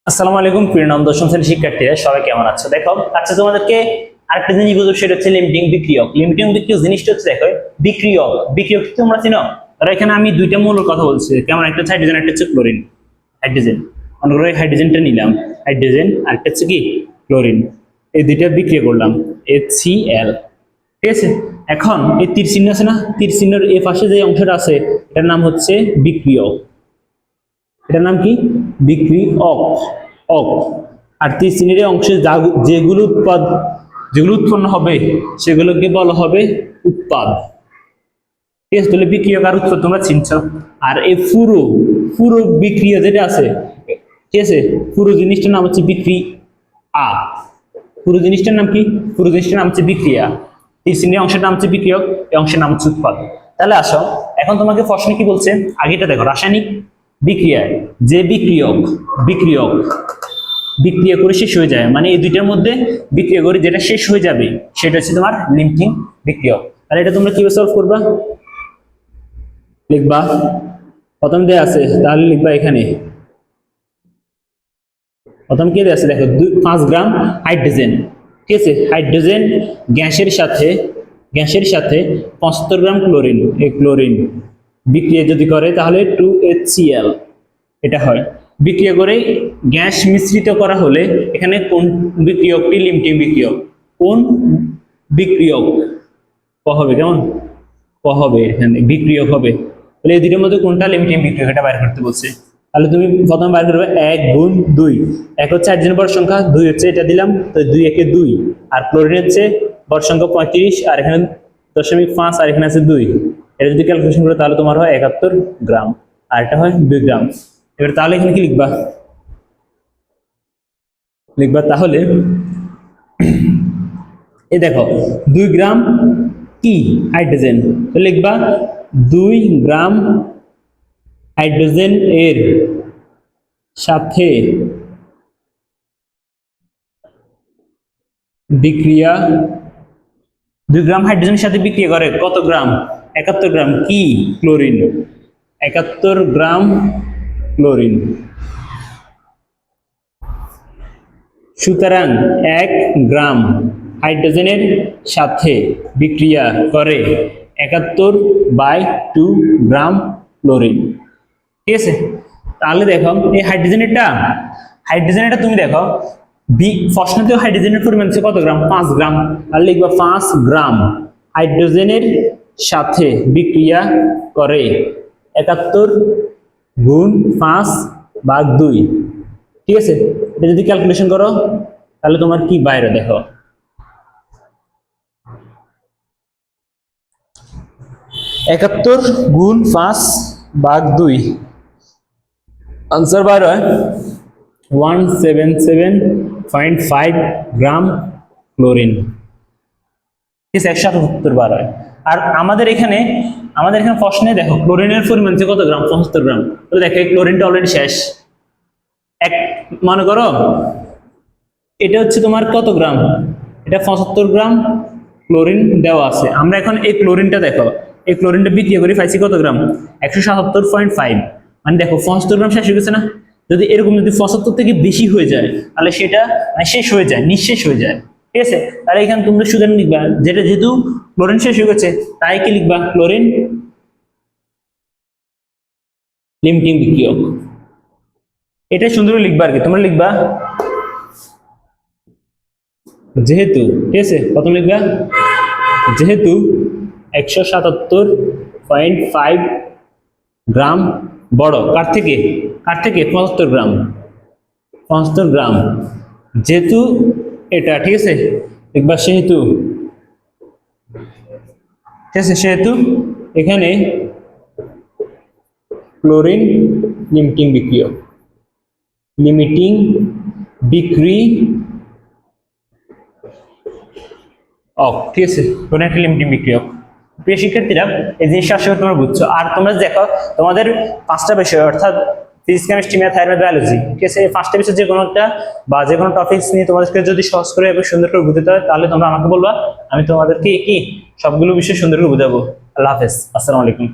আসসালামু আলাইকুম প্রিয় নবম দশম শ্রেণীর শিক্ষার্থীরা, সবাই কেমন আছো? দেখো আচ্ছা, তোমাদেরকে আরেকটা জিনিস বুঝবো, সেটা হচ্ছে লিমিটিং বিক্রিয়ক। লিমিটিং বিক্রিয়ক জিনিসটা হচ্ছে, দেখো বিক্রিয়ক বিক্রিয়ক কি তোমরা চিনো? আর এখানে আমি দুইটা মৌলের কথা বলছি, কেমন? একটা হচ্ছে হাইড্রোজেন, একটা হচ্ছে ক্লোরিন। হাইড্রোজেন, আমরা হাইড্রোজেনটা নিলাম, হাইড্রোজেন, আর একটা হচ্ছে কি ক্লোরিন। এই দুইটা বিক্রিয়া করলাম, HCl। ঠিক আছে, এখন এই তীর চিহ্ন আছে না, তীর চিহ্নের এই পাশে যে অংশটা আছে এটার নাম হচ্ছে বিক্রিয়ক। এটার নাম কি? বিক্রিয়ক। অক। আর তীর চিহ্নের অংশে যেগুলো উৎপন্ন হবে সেগুলোকে বলা হবে উৎপাদ। ঠিক আছে, তাহলে বিক্রিয়ক আর উৎপাদ তোমরা চিনছো। আর এই পুরো পুরো বিক্রিয়া যেটা আছে, ঠিক আছে, পুরো জিনিসটার নাম হচ্ছে বিক্রিয়া। পুরো জিনিসটার নাম কি? পুরো জিনিসটার নাম হচ্ছে বিক্রিয়া। তীর চিহ্নের অংশের নাম হচ্ছে বিক্রিয়ক, এই অংশের নাম হচ্ছে উৎপাদ। তাহলে আসো, এখন তোমাকে প্রশ্নে কি বলছে আগেটা দেখো। রাসায়নিক বিক্রিয়ায় যে বিক্রিয়ক বিক্রিয়া করে শেষ হয়ে যায়, মানে এই দুইটার মধ্যে বিক্রিয়া করে যেটা শেষ হয়ে যাবে সেটা হচ্ছে তোমার লিমিটিং বিক্রিয়ক। তাহলে এটা তোমরা কিভাবে সলভ করবা? লিখবা, প্রথম দেয়া আছে, তাহলে লিখবা এখানে প্রথম কি দেয়া আছে দেখো, 5 গ্রাম হাইড্রোজেন। ঠিক আছে, হাইড্রোজেন গ্যাসের সাথে 75 গ্রাম ক্লোরিন। এই ক্লোরিন বিক্রিয়া যদি করে তাহলে 2HCl এটা হয়। বিক্রিয়া করে গ্যাস মিশ্রিত করা হলে এখানে কোন বিক্রিয়কটি লিমিটিং বিক্রিয়ক? কোন বিক্রিয়ক? ক হবে, কেমন? ক হবে, এখানে বিক্রিয়ক হবে। তাহলে এই দুটোর মধ্যে কোনটা লিমিটিং বিক্রিয়ক এটা বাইর করতে বলছে। তাহলে তুমি প্রথম বাইর করবে 1 গুণ 2। 1 হচ্ছে হাইড্রোজেন বড় সংখ্যা, 2 হচ্ছে এটা দিলাম, তো 2 একে 2। আর ক্লোরিন হচ্ছে বড় সংখ্যা 35, আর এখানে 0.5, আর এখানে আছে 2। এটা যদি ক্যালকুলেশন করো তাহলে তোমার হয় 71 গ্রাম, আর এটা হয় 2 গ্রাম। এবার তাহলে এখানে কি লিখবা? তাহলে এই দেখো 2 গ্রাম কি হাইড্রোজেন, তো লিখবা 2 গ্রাম হাইড্রোজেন এর সাথে বিক্রিয়া, 2 গ্রাম হাইড্রোজেনের সাথে বিক্রিয়া করে কত গ্রাম? 71 গ্রাম কি ক্লোরিন। 71 গ্রাম ক্লোরিন। সুতরাং 1 গ্রাম হাইড্রোজেনের সাথে বিক্রিয়া করে 71/2 গ্রাম ক্লোরিন। ঠিক আছে, তাহলে দেখো এই হাইড্রোজেনেরটা তুমি দেখো, প্রশ্নতেও হাইড্রোজেনের পরিমাণ হচ্ছে কত গ্রাম? 5 গ্রাম। তাহলে লিখবা 5 গ্রাম হাইড্রোজেনের সাথে বিক্রিয়া করে 71 গুণ 5/2। ঠিক আছে, এটা যদি ক্যালকুলেশন করো তাহলে তোমার কি বাইরে দেখো, 71 গুণ 5/2, আনসার বার হয় 177.5 গ্রাম ক্লোরিন। ঠিক আছে, 177 বার হয়। আর আমাদের এখানে প্রশ্নে দেখো ক্লোরিনের পরিমাণ হচ্ছে কত গ্রাম? 75 গ্রাম। তো দেখো এই ক্লোরিনটা অলরেডি শেষ। মনে করো এটা হচ্ছে তোমার কত গ্রাম? এটা 75 গ্রাম ক্লোরিন দেওয়া আছে। আমরা এখন এই ক্লোরিনটা দেখো, এই ক্লোরিনটা বিক্রিয়া করে পাইছি কত গ্রাম? 177.5। মানে দেখো 75 গ্রাম শেষ হয়ে গেছে না? যদি এরকম যদি 75 থেকে বেশি হয়ে যায় তাহলে সেটা শেষ হয়ে যায়, নিঃশেষ হয়ে যায়। ঠিক আছে, তাহলে এখানে তোমরা শুধু লিখবা যেটা যেহেতু ক্লোরিন শেষ হয়ে গেছে তাই কি লিখবা? ক্লোরিন লিমিটিং বিক্রিয়ক। এটা সুন্দর লিখবা আর কি, তোমরা লিখবা যেহেতু, ঠিক আছে, প্রথম লিখবা যেহেতু 177.5 গ্রাম বড় কার থেকে? 75 গ্রাম। 75 গ্রাম যেহেতু এটা, ঠিক আছে, লিখবা সেহেতু। ঠিক আছে, সেহেতু এখানে ক্লোরিন লিমিটিং বিক্রিয়ক, ঠিক আছে, কোন একটা লিমিটিং বিক্রিয়ক। প্রিয় শিক্ষার্থীরা, এই জিনিসটা আসলে তোমরা বুঝছো। আর তোমরা দেখো তোমাদের 5টা বিষয়, অর্থাৎ ফিজিক্স, কেমিস্ট্রি, ম্যাথ, বায়োলজি, ঠিক আছে, এই 5টা বিষয় যে কোনো একটা বা যে কোনো টপিকস নিয়ে তোমাদেরকে যদি সহজ করে এবং সুন্দর করে বুঝতে হয় তাহলে তোমরা আমাকে বলবা, আমি তোমাদেরকে কি সবগুলো বিষয় সুন্দর করে বুঝাবো। আল্লাহ হাফেজ, আসসালামু আলাইকুম।